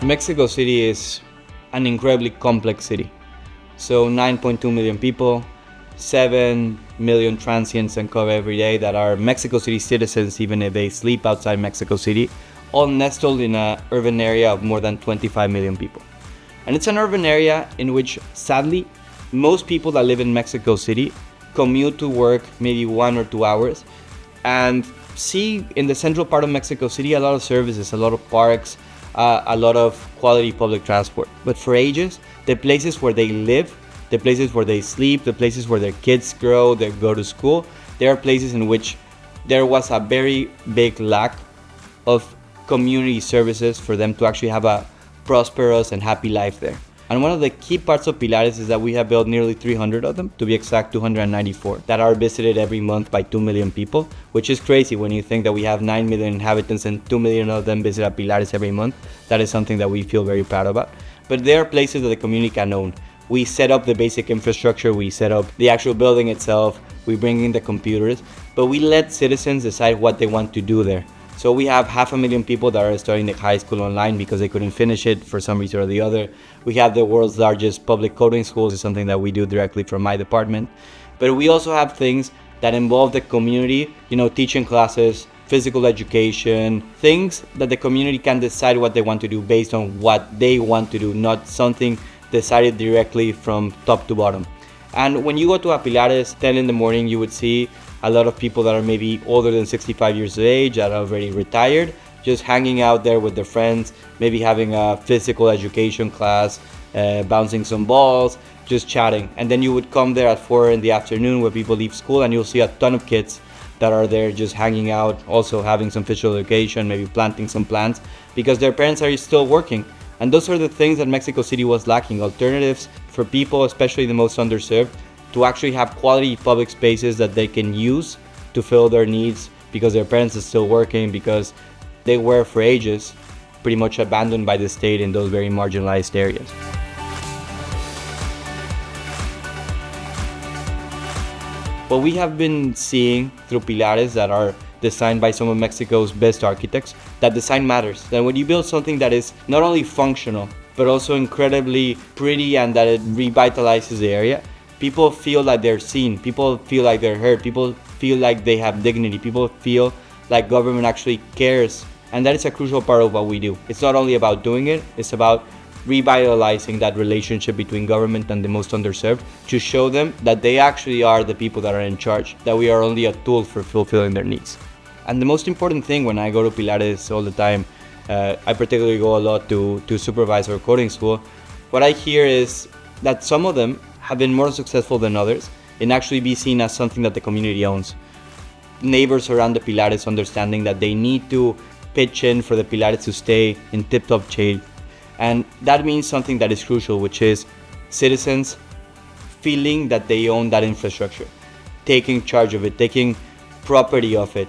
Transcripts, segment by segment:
Mexico City is an incredibly complex city. So 9.2 million people, 7 million transients uncover every day that are Mexico City citizens even if they sleep outside Mexico City, all nestled in an urban area of more than 25 million people. And it's an urban area in which, sadly, most people that live in Mexico City commute to work maybe 1 or 2 hours and see in the central part of Mexico City a lot of services, a lot of parks, a lot of quality public transport. But for ages, the places where they live, the places where they sleep, the places where their kids grow, they go to school, there are places in which there was a very big lack of community services for them to actually have a prosperous and happy life there. And one of the key parts of Pilares is that we have built nearly 300 of them, to be exact 294, that are visited every month by 2 million people, which is crazy when you think that we have 9 million inhabitants and 2 million of them visit Pilares every month. That is something that we feel very proud about. But there are places that the community can own. We set up the basic infrastructure, we set up the actual building itself, we bring in the computers, but we let citizens decide what they want to do there. So we have 500,000 people that are studying the high school online because they couldn't finish it for some reason or the other. We have the world's largest public coding schools. It's something that we do directly from my department. But we also have things that involve the community, teaching classes, physical education, things that the community can decide what they want to do based on what they want to do, not something decided directly from top to bottom. And when you go to Pilares 10 in the morning, you would see a lot of people that are maybe older than 65 years of age, that are already retired, just hanging out there with their friends, maybe having a physical education class, bouncing some balls, just chatting. And then you would come there at 4 in the afternoon where people leave school and you'll see a ton of kids that are there just hanging out, also having some physical education, maybe planting some plants, because their parents are still working. And those are the things that Mexico City was lacking, alternatives for people, especially the most underserved, to actually have quality public spaces that they can use to fill their needs because their parents are still working, because they were for ages pretty much abandoned by the state in those very marginalized areas. What we have been seeing through Pilares that are designed by some of Mexico's best architects, that design matters. That when you build something that is not only functional, but also incredibly pretty and that it revitalizes the area, people feel like they're seen, people feel like they're heard, people feel like they have dignity, people feel like government actually cares. And that is a crucial part of what we do. It's not only about doing it, it's about revitalizing that relationship between government and the most underserved to show them that they actually are the people that are in charge, that we are only a tool for fulfilling their needs. And the most important thing when I go to Pilares all the time, I particularly go a lot to supervise our coding school, what I hear is that some of them have been more successful than others in actually be seen as something that the community owns. Neighbors around the Pilares understanding that they need to pitch in for the Pilares to stay in tip-top shape. And that means something that is crucial, which is citizens feeling that they own that infrastructure, taking charge of it, taking property of it,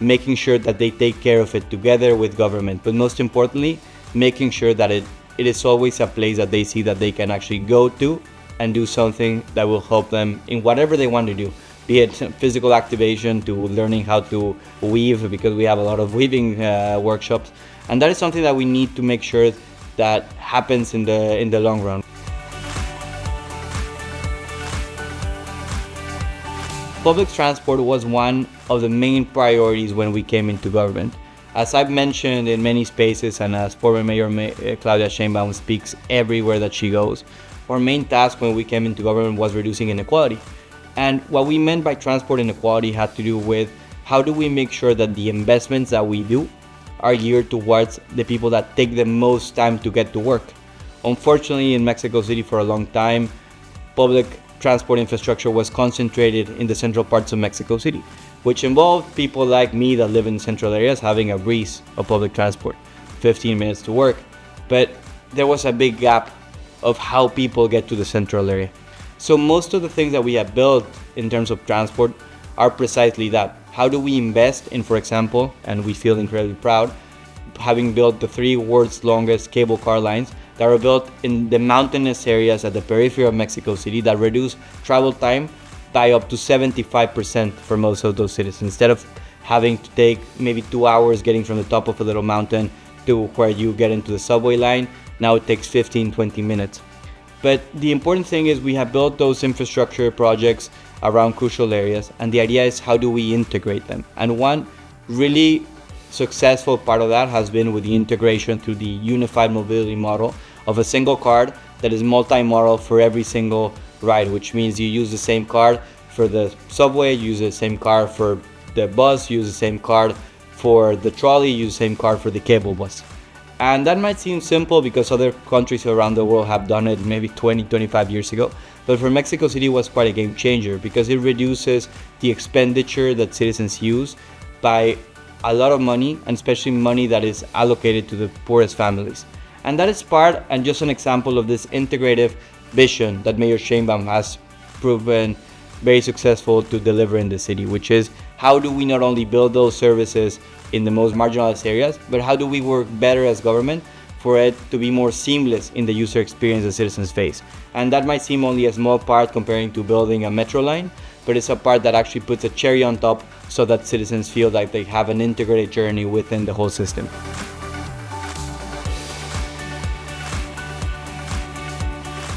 making sure that they take care of it together with government, but most importantly, making sure that it is always a place that they see that they can actually go to and do something that will help them in whatever they want to do, be it physical activation to learning how to weave, because we have a lot of weaving workshops, and that is something that we need to make sure that happens in the long run. Public transport was one of the main priorities when we came into government. As I've mentioned in many spaces, and as former Mayor Claudia Sheinbaum speaks everywhere that she goes, our main task when we came into government was reducing inequality. And what we meant by transport inequality had to do with how do we make sure that the investments that we do are geared towards the people that take the most time to get to work. Unfortunately, in Mexico City for a long time, public transport infrastructure was concentrated in the central parts of Mexico City, which involved people like me that live in central areas having a breeze of public transport, 15 minutes to work. But there was a big gap of how people get to the central area. So most of the things that we have built in terms of transport are precisely that. How do we invest in, for example, and we feel incredibly proud, having built the 3 world's longest cable car lines that are built in the mountainous areas at the periphery of Mexico City that reduce travel time by up to 75% for most of those cities. Instead of having to take maybe 2 hours getting from the top of a little mountain to where you get into the subway line. Now it takes 15-20 minutes. But the important thing is we have built those infrastructure projects around crucial areas, and the idea is how do we integrate them. And one really successful part of that has been with the integration through the unified mobility model of a single card that is multimodal for every single ride, which means you use the same card for the subway, you use the same card for the bus, you use the same card for the trolley, you use the same card for the cable bus. And that might seem simple because other countries around the world have done it maybe 20-25 years ago. But for Mexico City, it was quite a game changer because it reduces the expenditure that citizens use by a lot of money, and especially money that is allocated to the poorest families. And that is part and just an example of this integrative vision that Mayor Sheinbaum has proven very successful to deliver in the city, which is how do we not only build those services in the most marginalized areas, but how do we work better as government for it to be more seamless in the user experience that citizens face. And that might seem only a small part comparing to building a metro line, but it's a part that actually puts a cherry on top so that citizens feel like they have an integrated journey within the whole system.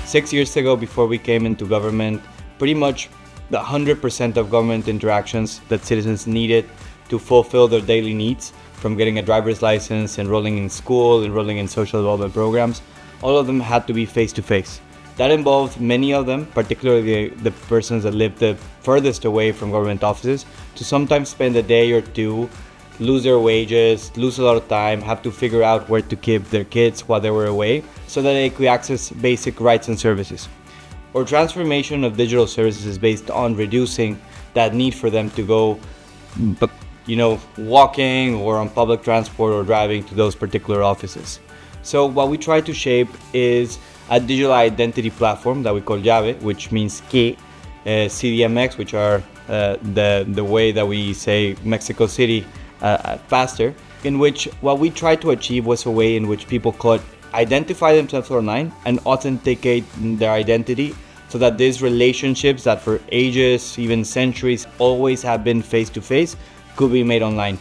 Six years ago, before we came into government, pretty much 100% of government interactions that citizens needed to fulfill their daily needs, from getting a driver's license, enrolling in school, enrolling in social development programs, all of them had to be face-to-face. That involved many of them, particularly the persons that lived the furthest away from government offices, to sometimes spend a day or two, lose their wages, lose a lot of time, have to figure out where to keep their kids while they were away, so that they could access basic rights and services. Our transformation of digital services is based on reducing that need for them to go, walking or on public transport or driving to those particular offices. So what we try to shape is a digital identity platform that we call Llave, which means key, CDMX, which are the way that we say Mexico City faster, in which what we tried to achieve was a way in which people could identify themselves online and authenticate their identity, so that these relationships that for ages, even centuries, always have been face-to-face could be made online.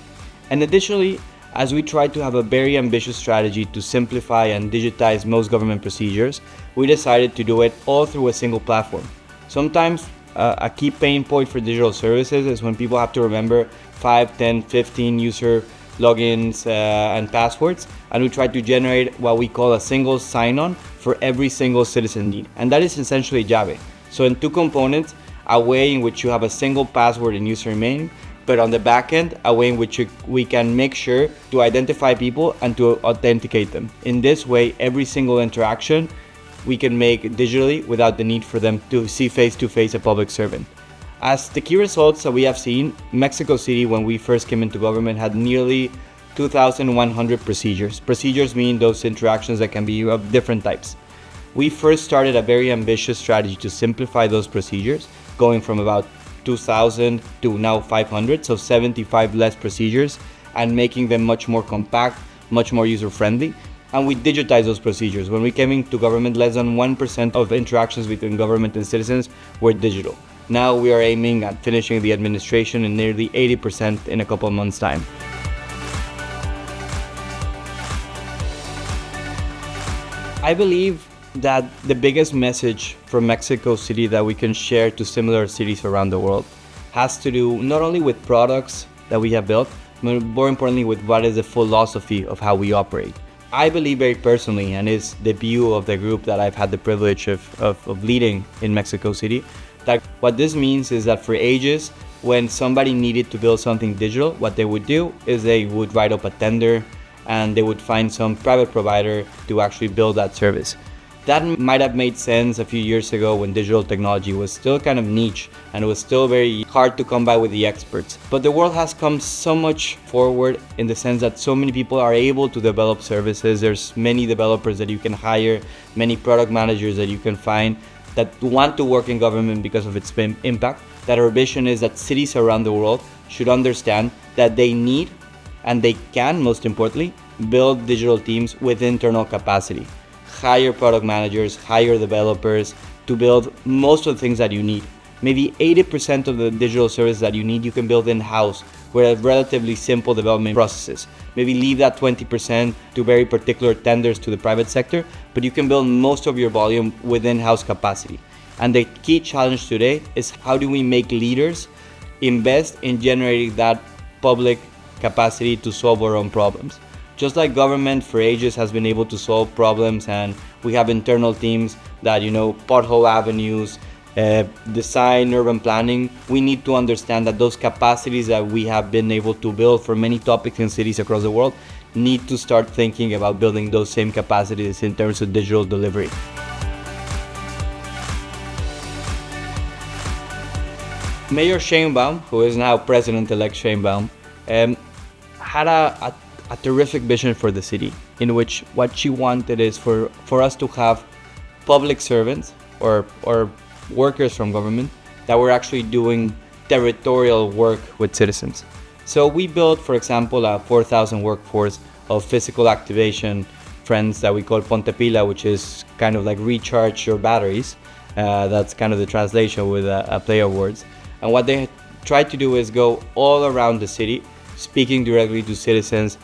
And additionally, as we try to have a very ambitious strategy to simplify and digitize most government procedures, we decided to do it all through a single platform. Sometimes a key pain point for digital services is when people have to remember 5, 10, 15 user logins and passwords, and we try to generate what we call a single sign-on for every single citizen need, and that is essentially Llave. So in two components, a way in which you have a single password and username, but on the back end, a way in which we can make sure to identify people and to authenticate them. In this way, every single interaction we can make digitally without the need for them to see face-to-face a public servant. As the key results that we have seen, Mexico City, when we first came into government, had nearly 2,100 procedures. Procedures mean those interactions that can be of different types. We first started a very ambitious strategy to simplify those procedures, going from about 2,000 to now 500, so 75 less procedures, and making them much more compact, much more user-friendly. And we digitize those procedures. When we came into government, less than 1% of interactions between government and citizens were digital. Now we are aiming at finishing the administration in nearly 80% in a couple of months' time. I believe that the biggest message from Mexico City that we can share to similar cities around the world has to do not only with products that we have built, but more importantly with what is the philosophy of how we operate. I believe very personally, and is the view of the group that I've had the privilege of leading in Mexico City, that what this means is that for ages, when somebody needed to build something digital, what they would do is they would write up a tender and they would find some private provider to actually build that service. That might have made sense a few years ago when digital technology was still kind of niche and it was still very hard to come by with the experts. But the world has come so much forward in the sense that so many people are able to develop services. There's many developers that you can hire, many product managers that you can find that want to work in government because of its impact. That our vision is that cities around the world should understand that they need, and they can, most importantly, build digital teams with internal capacity. Hire product managers, hire developers to build most of the things that you need. Maybe 80% of the digital services that you need, you can build in-house with relatively simple development processes. Maybe leave that 20% to very particular tenders to the private sector, but you can build most of your volume within house capacity. And the key challenge today is how do we make leaders invest in generating that public capacity to solve our own problems. Just like government for ages has been able to solve problems, and we have internal teams that, pothole avenues, design urban planning, we need to understand that those capacities that we have been able to build for many topics in cities across the world need to start thinking about building those same capacities in terms of digital delivery. Mayor Sheinbaum, who is now President-elect Sheinbaum, had a terrific vision for the city, in which what she wanted is for us to have public servants or workers from government that were actually doing territorial work with citizens. So we built, for example, a 4,000 workforce of physical activation friends that we call Ponte Pila, which is kind of like recharge your batteries. That's kind of the translation with a play of words. And what they tried to do is go all around the city, speaking directly to citizens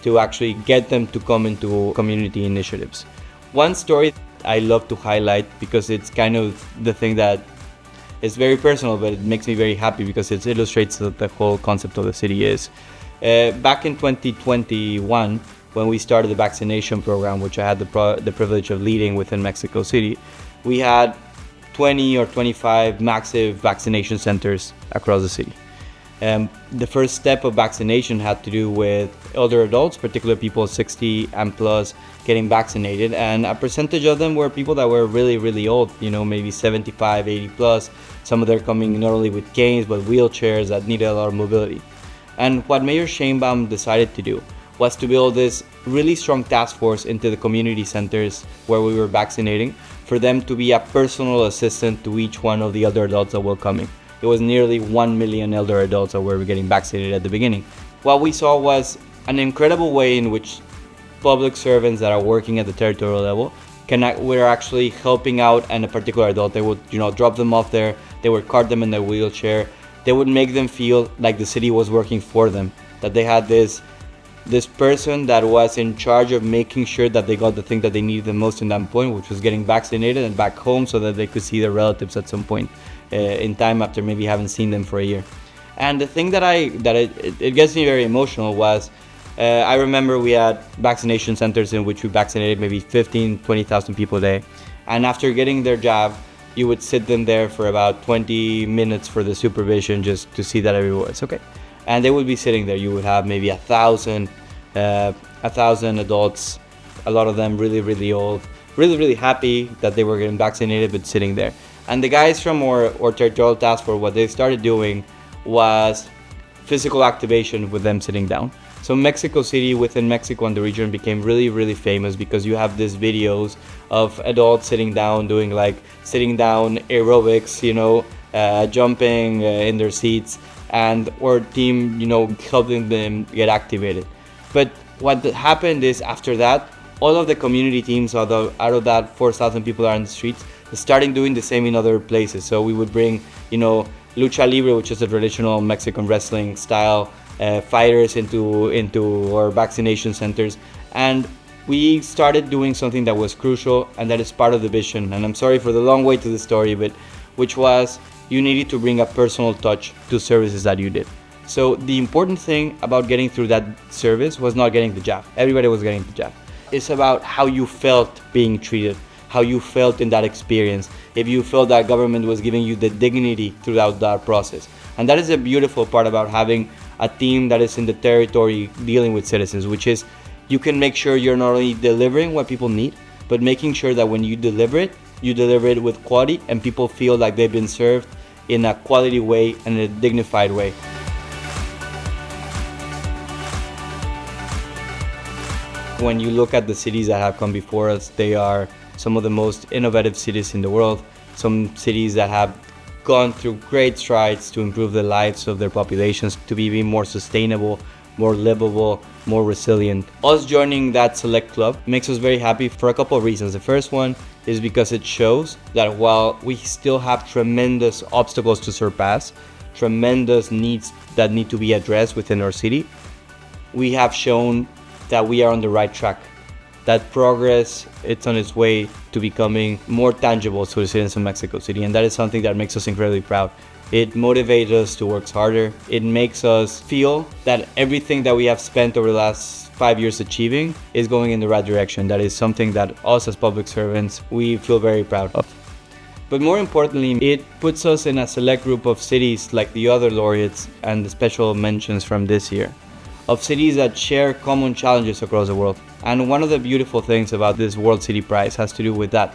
to actually get them to come into community initiatives. One story I love to highlight, because it's kind of the thing that is very personal, but it makes me very happy because it illustrates the whole concept of the city is. Back in 2021, when we started the vaccination program, which I had the privilege of leading within Mexico City, we had 20 or 25 massive vaccination centers across the city. The first step of vaccination had to do with older adults, particularly people 60 and plus, getting vaccinated, and a percentage of them were people that were really, really old, maybe 75, 80 plus. Some of them coming not only with canes but wheelchairs that needed a lot of mobility. And what Mayor Sheinbaum decided to do was to build this really strong task force into the community centers where we were vaccinating, for them to be a personal assistant to each one of the elder adults that were coming. It was nearly 1 million elder adults that were getting vaccinated at the beginning. What we saw was an incredible way in which public servants that are working at the territorial level were actually helping out and a particular adult. They would, drop them off there. They would cart them in their wheelchair. They would make them feel like the city was working for them, that they had this person that was in charge of making sure that they got the thing that they needed the most in that point, which was getting vaccinated and back home so that they could see their relatives at some point in time after maybe haven't seen them for a year. And the thing that it gets me very emotional was, I remember we had vaccination centers in which we vaccinated maybe 15, 20,000 people a day. And after getting their jab, you would sit them there for about 20 minutes for the supervision just to see that everyone was okay. And they would be sitting there. You would have maybe 1,000 adults, a lot of them really, really old, really, really happy that they were getting vaccinated, but sitting there. And the guys from our territorial task force, what they started doing was physical activation with them sitting down. So Mexico City within Mexico and the region became really, really famous because you have these videos of adults sitting down, doing like sitting down aerobics, jumping in their seats, and our team, helping them get activated. But what happened is after that, all of the community teams out of that 4,000 people that are in the streets, starting doing the same in other places. So we would bring, lucha libre, which is a traditional Mexican wrestling style, fighters into our vaccination centers, and we started doing something that was crucial, and that is part of the vision. And I'm sorry for the long way to the story, but which was you needed to bring a personal touch to services that you did. So the important thing about getting through that service was not getting the jab. Everybody was getting the jab. It's about how you felt being treated, how you felt in that experience, if you felt that government was giving you the dignity throughout that process. And that is a beautiful part about having a team that is in the territory dealing with citizens, which is you can make sure you're not only delivering what people need, but making sure that when you deliver it with quality and people feel like they've been served in a quality way and a dignified way. When you look at the cities that have come before us, they are some of the most innovative cities in the world, some cities that have gone through great strides to improve the lives of their populations, to be more sustainable, more livable, more resilient. Us joining that select club makes us very happy for a couple of reasons. The first one is because it shows that while we still have tremendous obstacles to surpass, tremendous needs that need to be addressed within our city, we have shown that we are on the right track. That progress, it's on its way to becoming more tangible to the citizens of Mexico City. And that is something that makes us incredibly proud. It motivates us to work harder. It makes us feel that everything that we have spent over the last 5 years achieving is going in the right direction. That is something that us as public servants, we feel very proud of. But more importantly, it puts us in a select group of cities like the other laureates and the special mentions from this year, of cities that share common challenges across the world. And one of the beautiful things about this World City Prize has to do with that.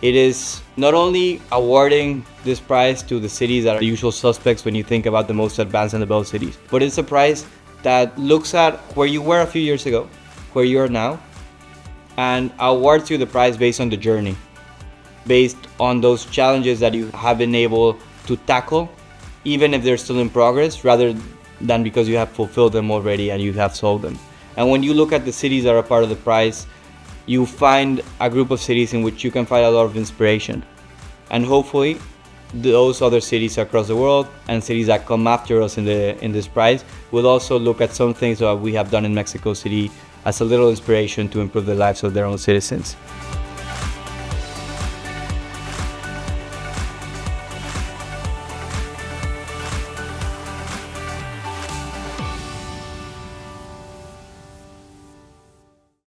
It is not only awarding this prize to the cities that are the usual suspects when you think about the most advanced and developed cities, but it's a prize that looks at where you were a few years ago, where you are now, and awards you the prize based on the journey, based on those challenges that you have been able to tackle, even if they're still in progress, rather than because you have fulfilled them already and you have solved them. And when you look at the cities that are part of the prize, you find a group of cities in which you can find a lot of inspiration. And hopefully, those other cities across the world and cities that come after us in this prize will also look at some things that we have done in Mexico City as a little inspiration to improve the lives of their own citizens.